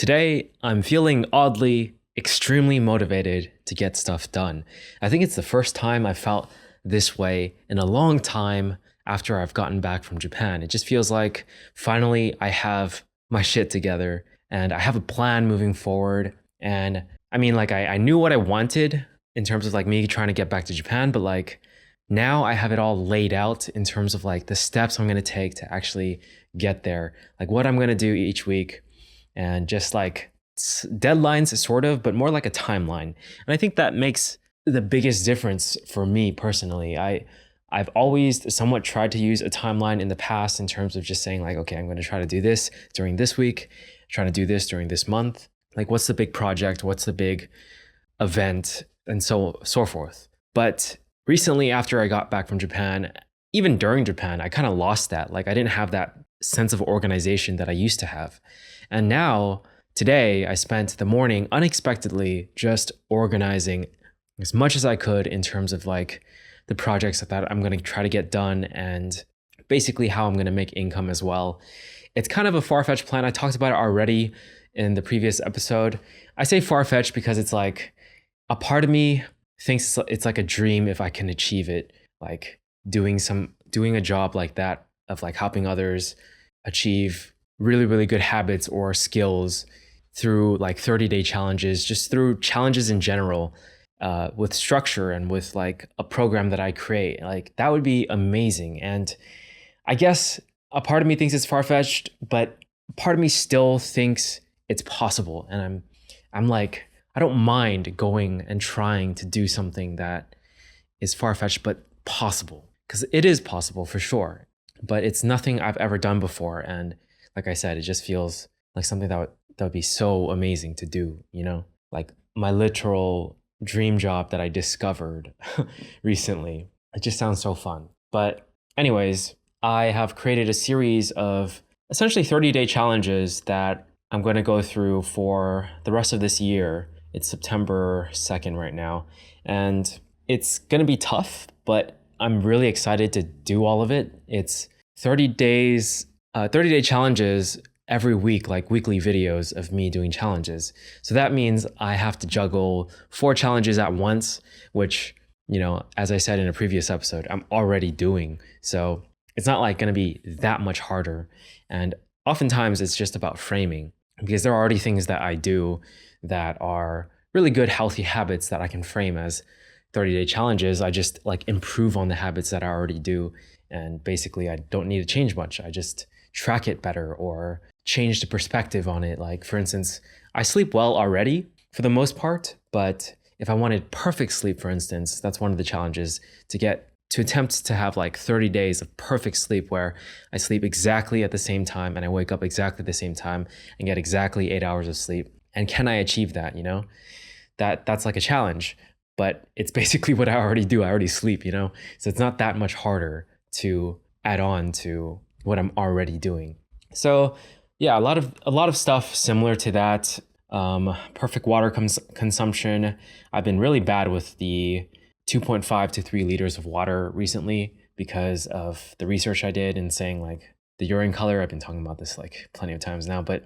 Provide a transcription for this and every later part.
Today, I'm feeling oddly, extremely motivated to get stuff done. I think it's the first time I've felt this way in a long time after I've gotten back from Japan. It just feels like finally I have my shit together and I have a plan moving forward. And I mean, I knew what I wanted in terms of like me trying to get back to Japan, but like now I have it all laid out in terms of like the steps I'm going to take to actually get there, like what I'm going to do each week and just like deadlines sort of, but more like a timeline. And I think that makes the biggest difference for me personally. I've always somewhat tried to use a timeline in the past in terms of just saying like, okay, I'm going to try to do this during this week, trying to do this during this month. Like what's the big project? What's the big event? And so forth. But recently after I got back from Japan, even during Japan, I kind of lost that. Like I didn't have that sense of organization that I used to have. And now today I spent the morning unexpectedly just organizing as much as I could in terms of like the projects that I'm going to try to get done and basically how I'm going to make income as well. It's kind of a far-fetched plan. I talked about it already in the previous episode. I say far-fetched because it's like a part of me thinks it's like a dream if I can achieve it, like doing a job like that of like helping others achieve really, really good habits or skills through like 30-day challenges, just through challenges in general, with structure and with like a program that I create. Like that would be amazing. And I guess a part of me thinks it's far-fetched, but part of me still thinks it's possible. And I'm like, I don't mind going and trying to do something that is far-fetched, but possible. Because it is possible for sure, but it's nothing I've ever done before. And like I said, it just feels like something that would be so amazing to do, you know? Like my literal dream job that I discovered recently. It just sounds so fun. But anyways, I have created a series of essentially 30-day challenges that I'm going to go through for the rest of this year. It's September 2nd right now. And it's going to be tough, but I'm really excited to do all of it. It's 30-day challenges every week, like weekly videos of me doing challenges. So that means I have to juggle 4 challenges at once, which, you know, as I said in a previous episode, I'm already doing. So it's not like going to be that much harder. And oftentimes it's just about framing because there are already things that I do that are really good, healthy habits that I can frame as 30-day challenges. I just like improve on the habits that I already do. And basically I don't need to change much. I just track it better or change the perspective on it. Like for instance, I sleep well already for the most part, but if I wanted perfect sleep, for instance, that's one of the challenges to attempt to have like 30 days of perfect sleep where I sleep exactly at the same time and I wake up exactly at the same time and get exactly 8 hours of sleep. And can I achieve that? You know, that's like a challenge, but it's basically what I already do. I already sleep, you know, so it's not that much harder to add on to what I'm already doing. So yeah, a lot of stuff similar to that. Perfect water consumption. I've been really bad with the 2.5 to 3 liters of water recently because of the research I did and saying like the urine color. I've been talking about this like plenty of times now, but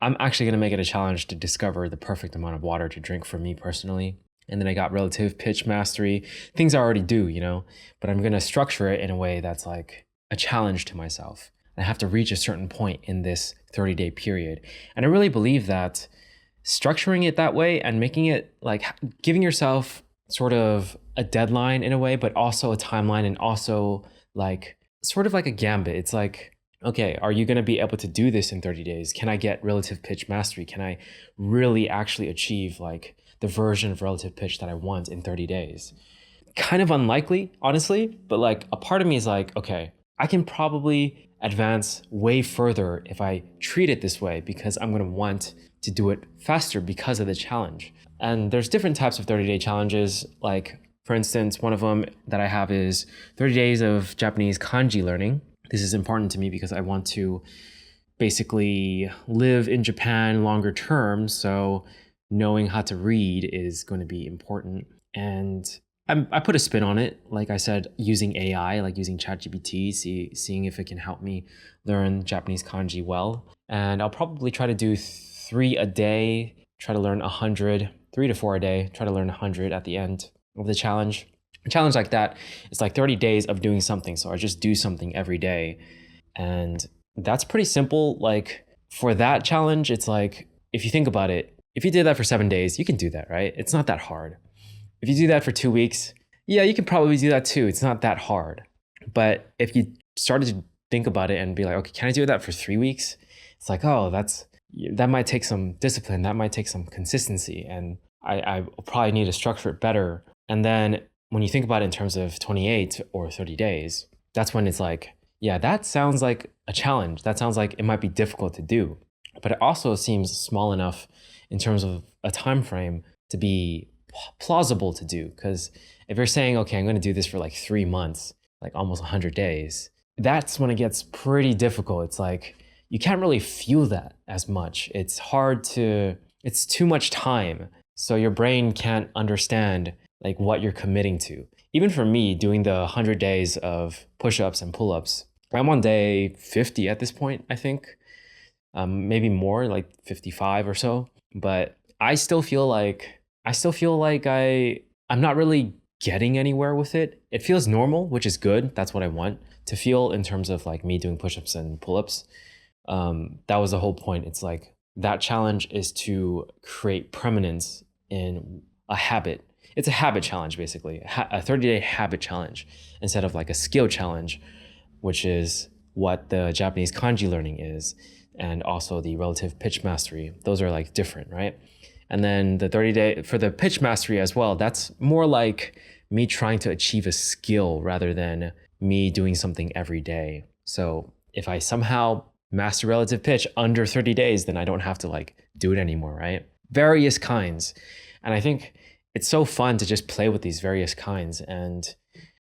I'm actually going to make it a challenge to discover the perfect amount of water to drink for me personally. And then I got relative pitch mastery, things I already do, you know, but I'm going to structure it in a way that's like a challenge to myself. I have to reach a certain point in this 30-day period. And I really believe that structuring it that way and making it like giving yourself sort of a deadline in a way, but also a timeline and also like sort of like a gambit. It's like, okay, are you going to be able to do this in 30 days? Can I get relative pitch mastery? Can I really actually achieve like the version of relative pitch that I want in 30 days? Kind of unlikely, honestly, but like a part of me is like, okay, I can probably advance way further if I treat it this way because I'm going to want to do it faster because of the challenge. And there's different types of 30-day challenges. Like, for instance, one of them that I have is 30 days of Japanese kanji learning. This is important to me because I want to basically live in Japan longer term. So knowing how to read is going to be important. And I put a spin on it. Like I said, using AI, like using ChatGPT, seeing if it can help me learn Japanese kanji well. And I'll probably try to do 3 a day, try to learn 100, 3 to 4 a day, try to learn 100 at the end of the challenge. A challenge like that, it's like 30 days of doing something. So I just do something every day. And that's pretty simple. Like for that challenge, it's like, if you think about it, if you did that for 7 days, you can do that, right? It's not that hard. If you do that for 2 weeks, yeah, you can probably do that too. It's not that hard. But if you started to think about it and be like, okay, can I do that for 3 weeks? It's like, oh, that might take some discipline. That might take some consistency. And I probably need to structure it better. And then when you think about it in terms of 28 or 30 days, that's when it's like, yeah, that sounds like a challenge. That sounds like it might be difficult to do. But it also seems small enough in terms of a time frame to be plausible to do. Because if you're saying, okay, I'm going to do this for like 3 months, like almost 100 days, that's when it gets pretty difficult. It's like you can't really feel that as much. It's too much time. So your brain can't understand like what you're committing to. Even for me, doing the 100 days of push-ups and pull-ups, I'm on day 50 at this point, I think. Maybe more, like 55 or so. But I still feel like I'm not really getting anywhere with it. It feels normal, which is good. That's what I want to feel in terms of like me doing push-ups and pull-ups. That was the whole point. It's like that challenge is to create permanence in a habit. It's a habit challenge, basically, a 30-day habit challenge instead of like a skill challenge, which is what the Japanese kanji learning is, and also the relative pitch mastery. Those are like different, right? And then the 30-day for the pitch mastery as well, that's more like me trying to achieve a skill rather than me doing something every day. So if I somehow master relative pitch under 30 days, then I don't have to like do it anymore, right? Various kinds. And I think it's so fun to just play with these various kinds and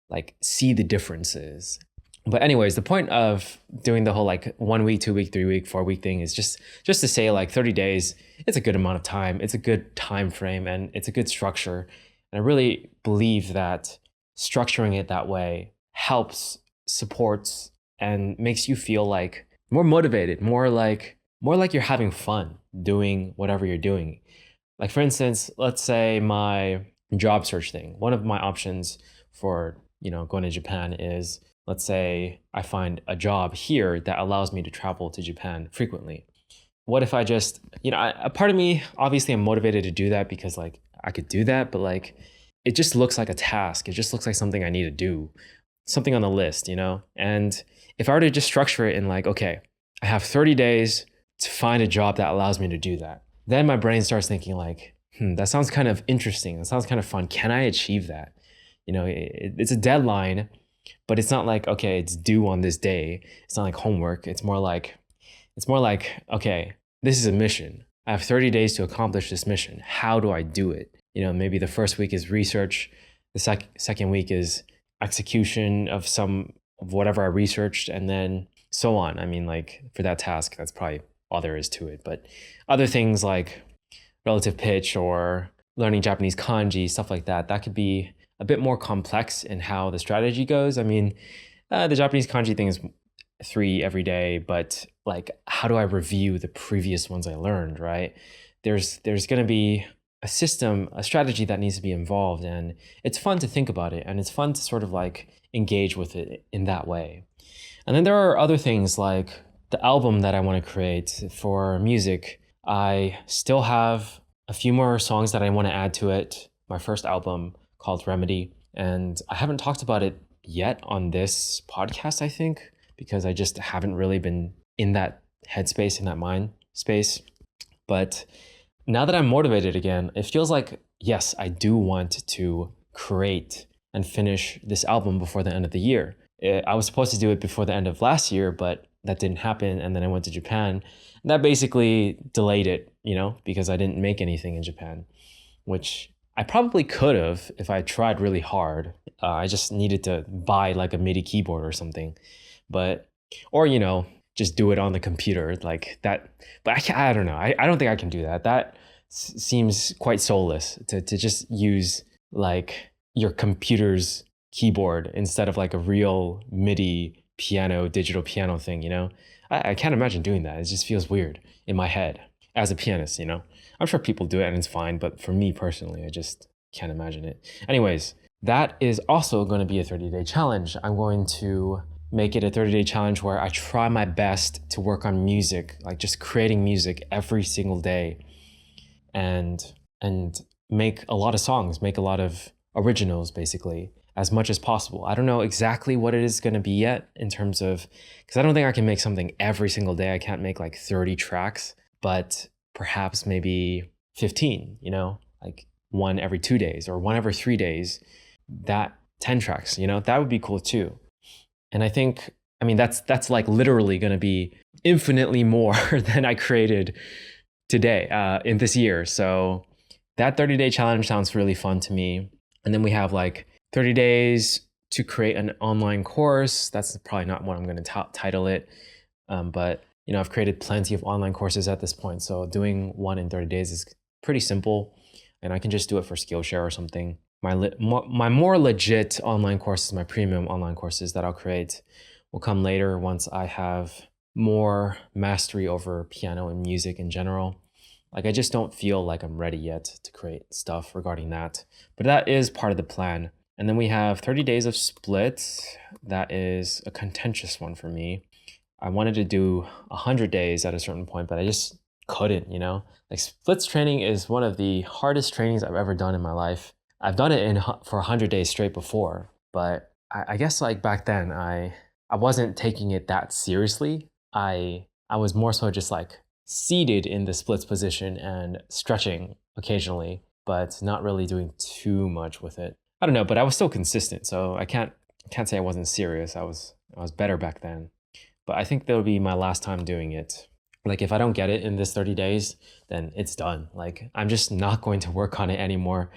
like see the differences. But anyways, the point of doing the whole like 1 week, 2 week, 3 week, 4 week thing is just to say like 30 days, it's a good amount of time. It's a good time frame and it's a good structure. And I really believe that structuring it that way helps, supports, and makes you feel like more motivated, more like you're having fun doing whatever you're doing. Like for instance, let's say my job search thing. One of my options for, going to Japan is, let's say I find a job here that allows me to travel to Japan frequently. What if I just, a part of me, obviously I'm motivated to do that because like I could do that, but like it just looks like a task. It just looks like something I need to do, something on the list, And if I were to just structure it in like, okay, I have 30 days to find a job that allows me to do that. Then my brain starts thinking like, that sounds kind of interesting. That sounds kind of fun. Can I achieve that? It's a deadline, but it's not like, okay, it's due on this day. It's not like homework. It's more like, okay, this is a mission. I have 30 days to accomplish this mission. How do I do it? Maybe the first week is research. The second week is execution of whatever I researched, and then so on. I mean, like for that task, that's probably all there is to it. But other things like relative pitch or learning Japanese kanji, stuff like that, that could be a bit more complex in how the strategy goes. I mean, the Japanese kanji thing is 3 every day, but like, how do I review the previous ones I learned, right? There's going to be a system, a strategy that needs to be involved, and it's fun to think about it, and it's fun to sort of like engage with it in that way. And then there are other things like the album that I want to create for music. I still have a few more songs that I want to add to it. My first album called Remedy. And I haven't talked about it yet on this podcast, I think, because I just haven't really been in that headspace, in that mind space. But now that I'm motivated again, it feels like, yes, I do want to create and finish this album before the end of the year. I was supposed to do it before the end of last year, but that didn't happen. And then I went to Japan. And that basically delayed it, because I didn't make anything in Japan, which I probably could have if I tried really hard. I just needed to buy like a MIDI keyboard or something, or just do it on the computer like that. But I don't know. I don't think I can do that. That seems quite soulless to just use like your computer's keyboard instead of like a real MIDI piano, digital piano thing, I can't imagine doing that. It just feels weird in my head. as a pianist, you know? I'm sure people do it and it's fine, but for me personally, I just can't imagine it. Anyways, that is also going to be a 30-day challenge. I'm going to make it a 30-day challenge where I try my best to work on music, like just creating music every single day and make a lot of songs, make a lot of originals basically, as much as possible. I don't know exactly what it is going to be yet in terms of, because I don't think I can make something every single day. I can't make like 30 tracks, but perhaps maybe 15, you know, like one every 2 days or one every 3 days, that 10 tracks, you know, that would be cool too. And I think, I mean, that's like literally going to be infinitely more than I created today in this year. So that 30-day challenge sounds really fun to me. And then we have like 30 days to create an online course. That's probably not what I'm going to title it. But, you know, I've created plenty of online courses at this point. So doing one in 30 days is pretty simple. And I can just do it for Skillshare or something. My more legit online courses, my premium online courses that I'll create will come later once I have more mastery over piano and music in general. Like I just don't feel like I'm ready yet to create stuff regarding that. But that is part of the plan. And then we have 30 days of splits. That is a contentious one for me. I wanted to do 100 days at a certain point, but I just couldn't, you know? Like splits training is one of the hardest trainings I've ever done in my life. I've done it for 100 days straight before, but I guess like back then I wasn't taking it that seriously. I was more so just like seated in the splits position and stretching occasionally, but not really doing too much with it. I don't know, but I was still consistent, so I can't say I wasn't serious. I was better back then. But I think that'll be my last time doing it. Like if I don't get it in this 30 days, then it's done. Like I'm just not going to work on it anymore.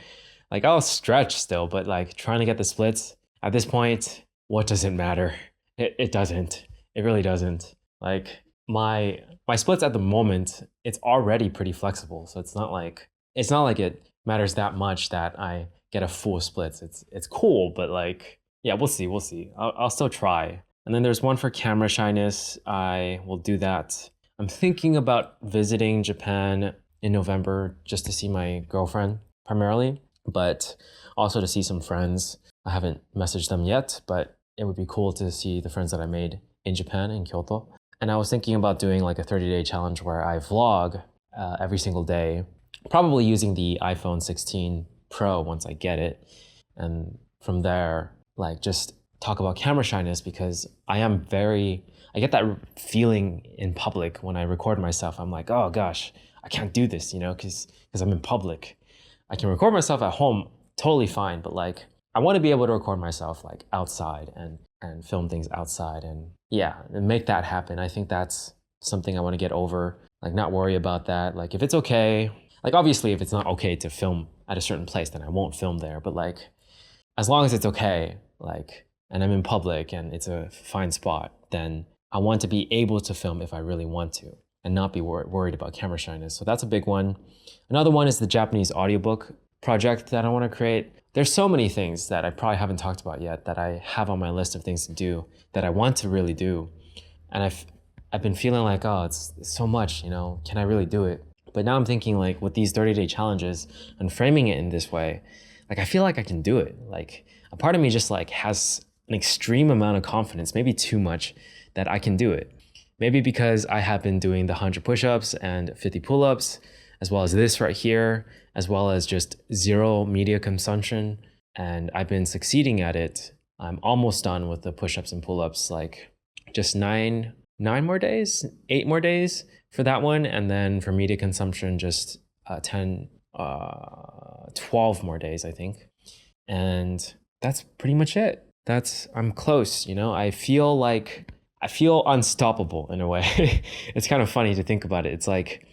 Like I'll stretch still, but like trying to get the splits at this point, what does it matter? It doesn't. It really doesn't. Like my splits at the moment, it's already pretty flexible. So it's not like it matters that much that I get a full splits. It's cool, but like, yeah, we'll see. I'll still try. And then there's one for camera shyness. I will do that. I'm thinking about visiting Japan in November just to see my girlfriend primarily, but also to see some friends. I haven't messaged them yet, but it would be cool to see the friends that I made in Japan, in Kyoto. And I was thinking about doing like a 30-day challenge where I vlog every single day, probably using the iPhone 16 Pro once I get it. And from there, like just talk about camera shyness because I get that feeling in public when I record myself. I'm like, oh gosh, I can't do this, you know, because I'm in public. I can record myself at home totally fine, but like I want to be able to record myself like outside and film things outside and make that happen. I think that's something I want to get over, like not worry about that. Like if it's okay, like obviously if it's not okay to film at a certain place, then I won't film there. But like as long as it's okay, like, and I'm in public and it's a fine spot, then I want to be able to film if I really want to and not be worried about camera shyness. So that's a big one. Another one is the Japanese audiobook project that I want to create. There's so many things that I probably haven't talked about yet that I have on my list of things to do that I want to really do. And I've been feeling like, oh, it's so much, you know, can I really do it? But now I'm thinking like with these 30-day challenges and framing it in this way, like I feel like I can do it. Like a part of me just like has an extreme amount of confidence, maybe too much, that I can do it. Maybe because I have been doing the 100 push-ups and 50 pull-ups, as well as this right here, as well as just zero media consumption. And I've been succeeding at it. I'm almost done with the push-ups and pull-ups, like just 8 more days for that one. And then for media consumption, just 12 more days, I think. And that's pretty much it. I'm close, you know, I feel unstoppable in a way. It's kind of funny to think about it. It's like,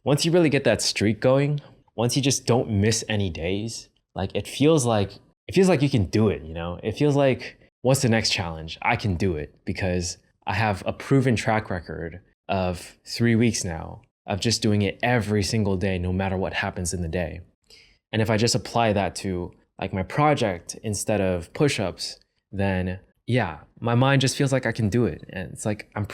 once you really get that streak going, once you just don't miss any days, like it feels like you can do it, you know? It feels like, what's the next challenge? I can do it because I have a proven track record of 3 weeks now of just doing it every single day, no matter what happens in the day. And if I just apply that to like my project instead of push-ups, then yeah, my mind just feels like I can do it. And it's like I'm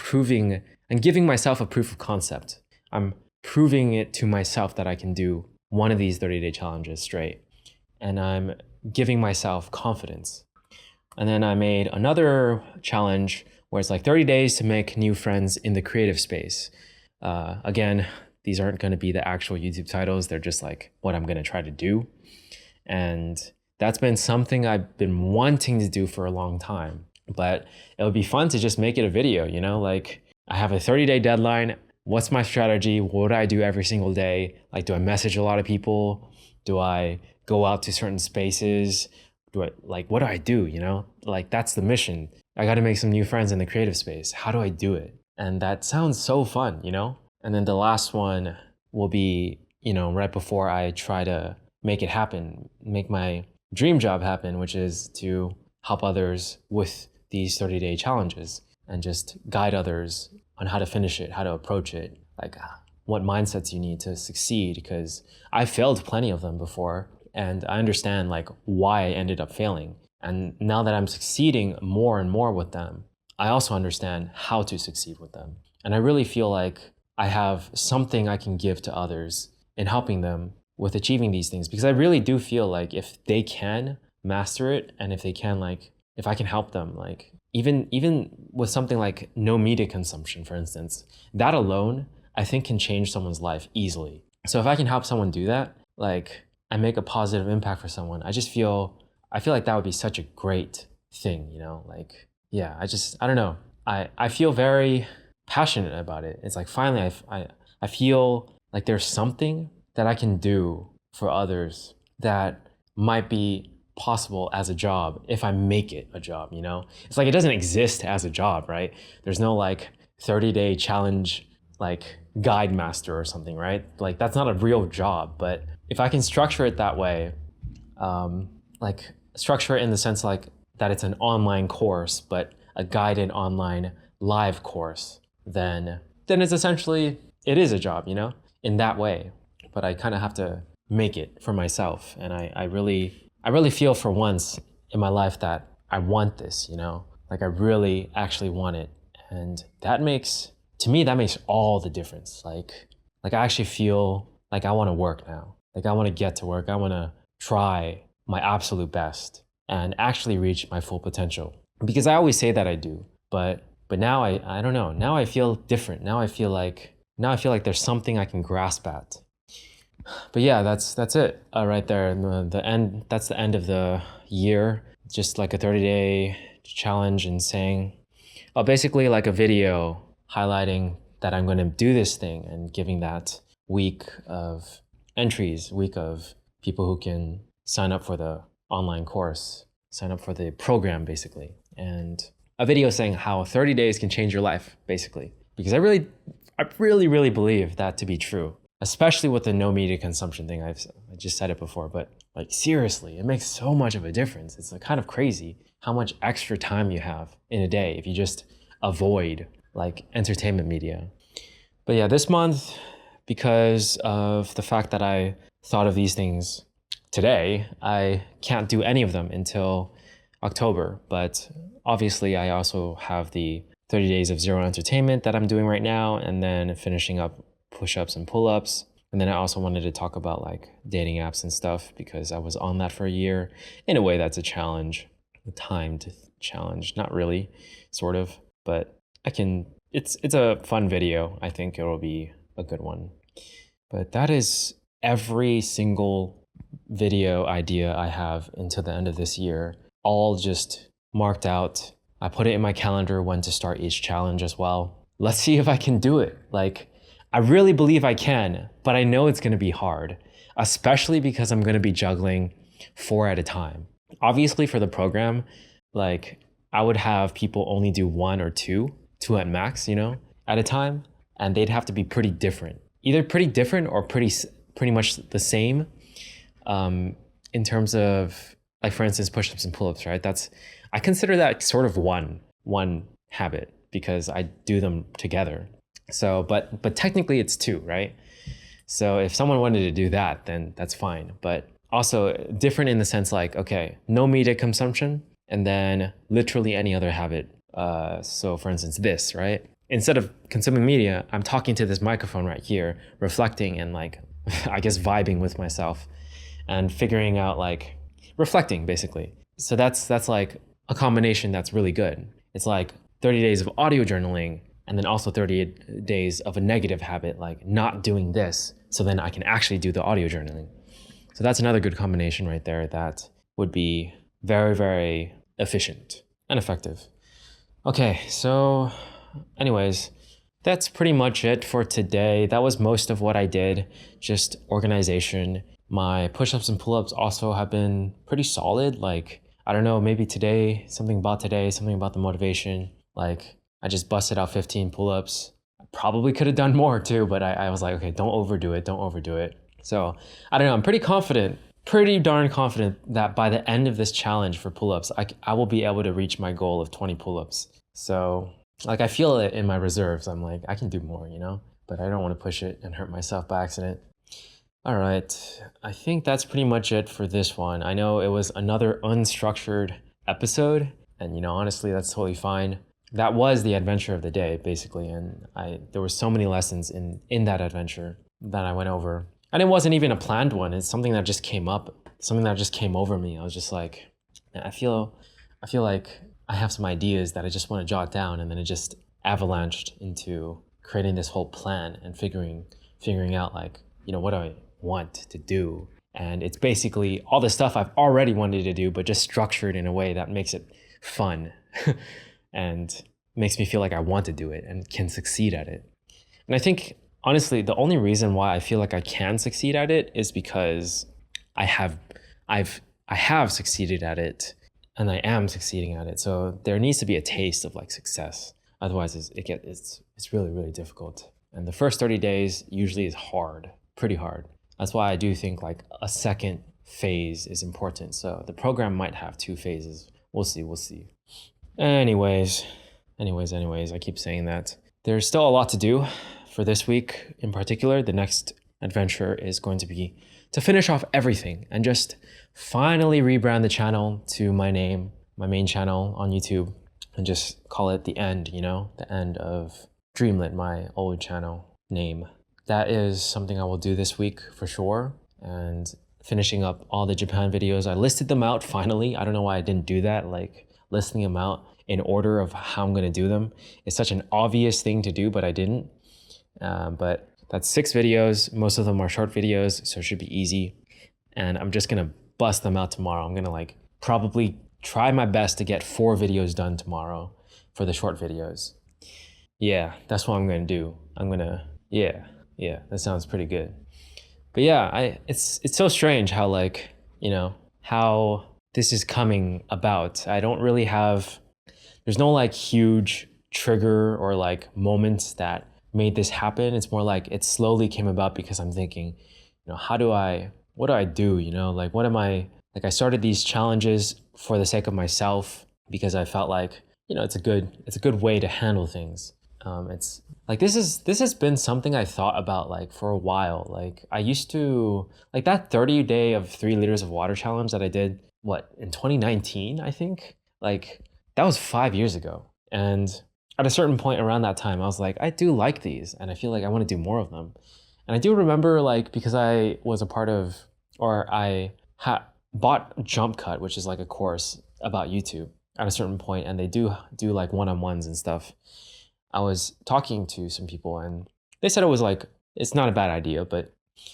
giving myself a proof of concept. I'm proving it to myself that I can do one of these 30-day challenges straight. And I'm giving myself confidence. And then I made another challenge where it's like 30 days to make new friends in the creative space. Again, these aren't going to be the actual YouTube titles. They're just like what I'm going to try to do. And that's been something I've been wanting to do for a long time. But it would be fun to just make it a video, you know, like I have a 30-day deadline. What's my strategy? What do I do every single day? Like, do I message a lot of people? Do I go out to certain spaces? What do I do? You know, like that's the mission. I got to make some new friends in the creative space. How do I do it? And that sounds so fun, you know? And then the last one will be, you know, right before I try to make it happen, make my dream job happen, which is to help others with these 30-day challenges and just guide others on how to finish it, how to approach it, like what mindsets you need to succeed, because I failed plenty of them before and I understand like why I ended up failing. And now that I'm succeeding more and more with them, I also understand how to succeed with them. And I really feel like I have something I can give to others in helping them with achieving these things, because I really do feel like if they can master it and if they can, like, if I can help them, like even with something like no media consumption, for instance, that alone I think can change someone's life easily. So if I can help someone do that, like I make a positive impact for someone, I feel like that would be such a great thing, you know? Like, yeah, I don't know. I feel very passionate about it. It's like finally I feel like there's something that I can do for others that might be possible as a job if I make it a job, you know? It's like it doesn't exist as a job, right? There's no like 30-day challenge like guide master or something, right? Like that's not a real job. But if I can structure it that way, like structure it in the sense like that it's an online course, but a guided online live course, then it's essentially, it is a job, you know, in that way. But I kind of have to make it for myself. And I really feel for once in my life that I want this, you know, like I really actually want it. And that makes, to me, that makes all the difference. Like I actually feel like I want to work now. Like I want to get to work. I want to try my absolute best and actually reach my full potential. Because I always say that I do, but now I don't know. Now I feel different. Now I feel like there's something I can grasp at. But yeah, that's it right there. The end. That's the end of the year. Just like a 30-day challenge and saying, basically like a video highlighting that I'm going to do this thing and giving that week of entries, week of people who can sign up for the online course, sign up for the program basically, and a video saying how 30 days can change your life basically. Because I really believe that to be true. Especially with the no media consumption thing. I just said it before, but like seriously, it makes so much of a difference. It's like kind of crazy how much extra time you have in a day if you just avoid like entertainment media. But yeah, this month, because of the fact that I thought of these things today, I can't do any of them until October. But obviously I also have the 30 days of zero entertainment that I'm doing right now, and then finishing up push-ups and pull-ups. And then I also wanted to talk about like dating apps and stuff because I was on that for a year. In a way, that's a challenge, a timed challenge. Not really, sort of, but it's a fun video. I think it'll be a good one. But that is every single video idea I have until the end of this year, all just marked out. I put it in my calendar when to start each challenge as well. Let's see if I can do it. Like, I really believe I can, but I know it's going to be hard, especially because I'm going to be juggling 4 at a time. Obviously for the program, like I would have people only do 1 or 2 at max, you know, at a time. And they'd have to be pretty different, either pretty different or pretty much the same in terms of like, for instance, push-ups and pull-ups, right? I consider that sort of one habit because I do them together. So, but technically it's 2, right? So if someone wanted to do that, then that's fine. But also different in the sense like, okay, no media consumption and then literally any other habit. So for instance, this, right? instead of consuming media, I'm talking to this microphone right here, reflecting and like, I guess vibing with myself and figuring out like reflecting basically. So that's like a combination that's really good. It's like 30 days of audio journaling and then also 30 days of a negative habit, like not doing this. So then I can actually do the audio journaling. So that's another good combination right there that would be very, very efficient and effective. Okay, so anyways, that's pretty much it for today. That was most of what I did, just organization. My push-ups and pull-ups also have been pretty solid. Like, I don't know, maybe today, something about the motivation. Like, I just busted out 15 pull-ups. I probably could have done more too, but I was like, okay, don't overdo it. So, I don't know, I'm pretty darn confident that by the end of this challenge for pull-ups, I will be able to reach my goal of 20 pull-ups. So, like, I feel it in my reserves. I'm like, I can do more, but I don't want to push it and hurt myself by accident. All right, I think that's pretty much it for this one. I know it was another unstructured episode, and honestly, that's totally fine. That was the adventure of the day, basically, and there were so many lessons in that adventure that I went over. And it wasn't even a planned one. It's something that just came up, something that just came over me. I was just like, I feel like I have some ideas that I just want to jot down, and then it just avalanched into creating this whole plan and figuring out like, what do I want to do? And it's basically all the stuff I've already wanted to do, but just structured in a way that makes it fun and makes me feel like I want to do it and can succeed at it. And I think, honestly, the only reason why I feel like I can succeed at it is because I have succeeded at it, and I am succeeding at it. So there needs to be a taste of like success. Otherwise, it's really, really difficult. And the first 30 days usually is hard, pretty hard. That's why I do think like a second phase is important. So the program might have 2 phases. We'll see. Anyways, I keep saying that. There's still a lot to do for this week in particular. The next adventure is going to be to finish off everything and just finally rebrand the channel to my name, my main channel on YouTube, and just call it the end, the end of Dreamlit, my old channel name. That is something I will do this week for sure. And finishing up all the Japan videos. I listed them out finally. I don't know why I didn't do that, like listing them out in order of how I'm going to do them. It's such an obvious thing to do, but I didn't. But that's 6 videos. Most of them are short videos, so it should be easy. And I'm just going to bust them out tomorrow. I'm going to like probably try my best to get 4 videos done tomorrow for the short videos. Yeah, that's what I'm going to do. Yeah, that sounds pretty good. But yeah, it's so strange how like, how this is coming about. I don't really have, there's no like huge trigger or like moments that made this happen. It's more like it slowly came about because I'm thinking, what do I do? Like what am I, like I started these challenges for the sake of myself because I felt like, it's a good way to handle things. It's like, this has been something I thought about like for a while. Like I used to, like that 30 day of 3 liters of water challenge that I did, in 2019, I think, like that was 5 years ago. And at a certain point around that time, I was like, I do like these and I feel like I want to do more of them. And I do remember like, because I was a part of, or I bought Jump Cut, which is like a course about YouTube at a certain point, and they do like one-on-ones and stuff. I was talking to some people and they said it was like, it's not a bad idea, but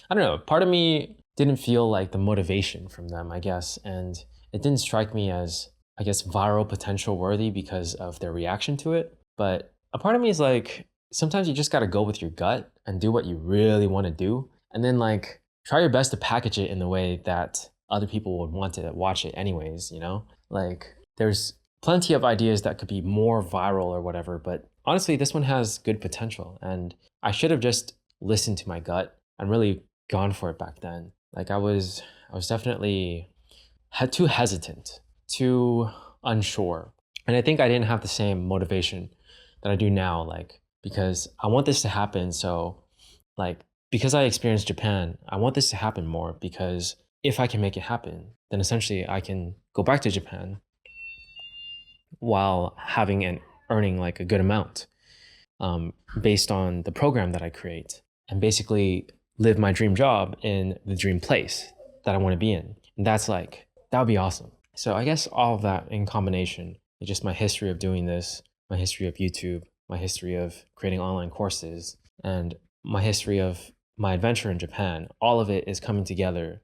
I don't know, part of me didn't feel like the motivation from them, I guess. And it didn't strike me as, I guess, viral potential worthy because of their reaction to it. But a part of me is like, sometimes you just got to go with your gut and do what you really want to do. And then like, try your best to package it in the way that other people would want to watch it anyways, Like there's plenty of ideas that could be more viral or whatever, but honestly, this one has good potential, and I should have just listened to my gut and really gone for it back then. Like I was definitely too hesitant, too unsure. And I think I didn't have the same motivation that I do now, like, because I want this to happen. So like, because I experienced Japan, I want this to happen more, because if I can make it happen, then essentially I can go back to Japan while having and earning like a good amount. based on the program that I create, and basically live my dream job in the dream place that I want to be in. And that's like, that would be awesome. So I guess all of that in combination, just my history of doing this, my history of YouTube, my history of creating online courses, and my history of my adventure in Japan, all of it is coming together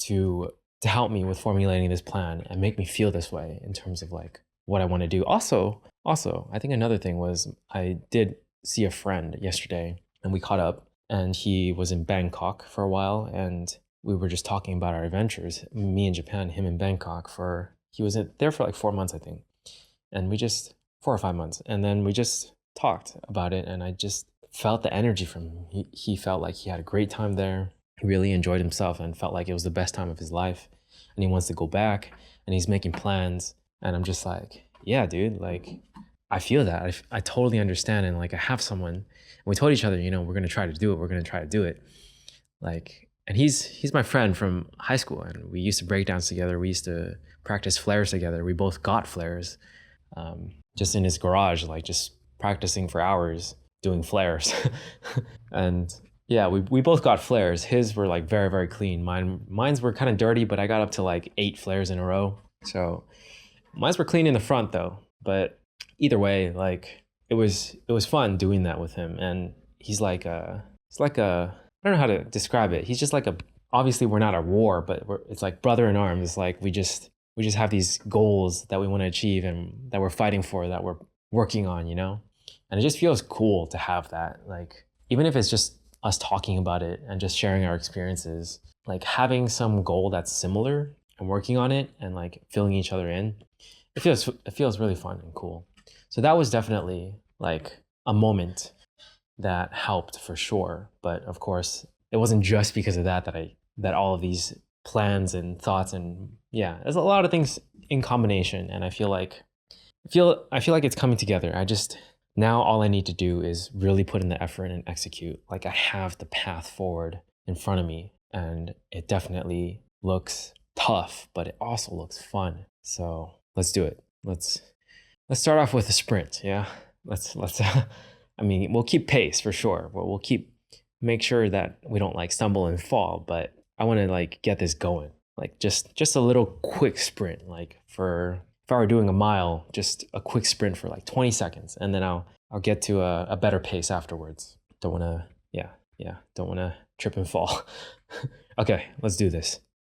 to help me with formulating this plan and make me feel this way in terms of like what I want to do. Also, I think another thing was I did see a friend yesterday and we caught up, and he was in Bangkok for a while, and we were just talking about our adventures, me in Japan, him in Bangkok he was there for like 4 months, I think. And we just, 4 or 5 months. And then we just talked about it, and I just felt the energy from him. He felt like he had a great time there. He really enjoyed himself and felt like it was the best time of his life. And he wants to go back, and he's making plans. And I'm just like, yeah, dude, like, I feel that. I totally understand. And like, I have someone, and we told each other, we're going to try to do it. We're going to try to do it. Like, and he's my friend from high school, and we used to break dance together. We used to practice flares together. We both got flares, just in his garage, like just practicing for hours doing flares. And yeah, we both got flares. His were like very, very clean. Mine's were kind of dirty, but I got up to like 8 flares in a row. So mine's were clean in the front though. But either way, like it was fun doing that with him. And he's like I don't know how to describe it. He's just like obviously we're not at war, but it's like brother in arms. It's like we just have these goals that we want to achieve and that we're fighting for, that we're working on, And it just feels cool to have that. Like, even if it's just us talking about it and just sharing our experiences, like having some goal that's similar and working on it and like filling each other in, it feels really fun and cool. So that was definitely like a moment that helped for sure. But of course, it wasn't just because of that all of these plans and thoughts, and yeah, there's a lot of things in combination, and I feel like it's coming together. Now all I need to do is really put in the effort and execute. Like, I have the path forward in front of me, and it definitely looks tough, but it also looks fun. So let's do it. Let's start off with a sprint. Yeah, let's I mean, we'll keep pace for sure, but we'll make sure that we don't like stumble and fall. But I want to like get this going, like just a little quick sprint, like if I were doing a mile, just a quick sprint for like 20 seconds, and then I'll get to a better pace afterwards. Don't want to, don't want to trip and fall. Okay, let's do this.